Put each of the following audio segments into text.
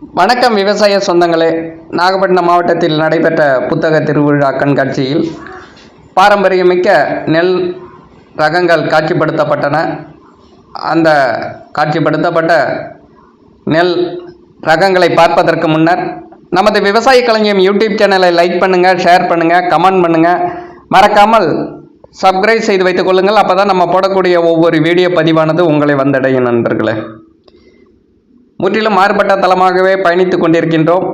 வணக்கம் விவசாய சொந்தங்களே. நாகப்பட்டினம் மாவட்டத்தில் நடைபெற்ற புத்தக திருவிழா கண்காட்சியில் பாரம்பரியமிக்க நெல் ரகங்கள் காட்சிப்படுத்தப்பட்டன. அந்த காட்சிப்படுத்தப்பட்ட நெல் ரகங்களை பார்ப்பதற்கு முன்னர் நமது விவசாய களஞ்சியம் யூடியூப் சேனலை லைக் பண்ணுங்கள், ஷேர் பண்ணுங்கள், கமெண்ட் பண்ணுங்கள், மறக்காமல் சப்ஸ்கிரைப் செய்து வைத்துக் கொள்ளுங்கள். அப்போ தான் நம்ம போடக்கூடிய ஒவ்வொரு வீடியோ பதிவானது உங்களை வந்தடையும் நண்பர்களே. முற்றிலும் மாறுபட்ட தளமாகவே பயணித்துக் கொண்டிருக்கின்றோம்.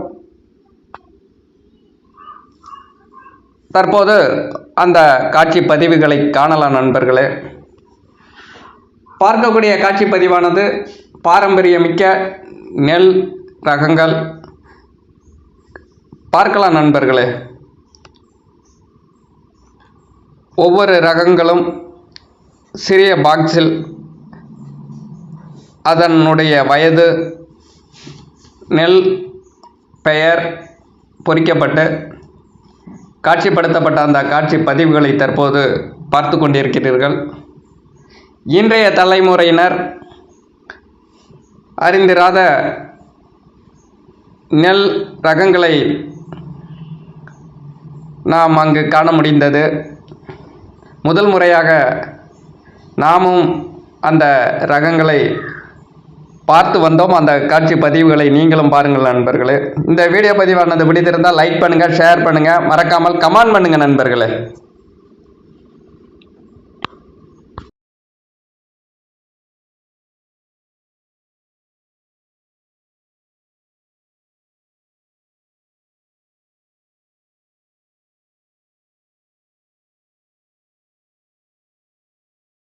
தற்போது அந்த காட்சி பதிவுகளை காணலாம் நண்பர்களே. பார்க்கக்கூடிய காட்சி பதிவானது பாரம்பரியமிக்க நெல் ரகங்கள் பார்க்கலாம் நண்பர்களே. ஒவ்வொரு ரகங்களும் சிறிய பாக்ஸில் அதனுடைய வயது, நெல் பெயர் பொறிக்கப்பட்டு காட்சிப்படுத்தப்பட்ட அந்த காட்சி பதிவுகளை தற்போது பார்த்து கொண்டிருக்கிறீர்கள். இன்றைய தலைமுறையினர் அறிந்திராத நெல் ரகங்களை நாம் அங்கு காண முடிந்தது. முதல் முறையாக நாமும் அந்த ரகங்களை பார்த்து வந்தோம். அந்த காட்சி பதிவுகளை நீங்களும் பாருங்கள் நண்பர்களே. இந்த வீடியோ பதிவானது பிடித்திருந்தால் லைக் பண்ணுங்கள், ஷேர் பண்ணுங்கள், மறக்காமல் கமெண்ட் பண்ணுங்கள் நண்பர்களே.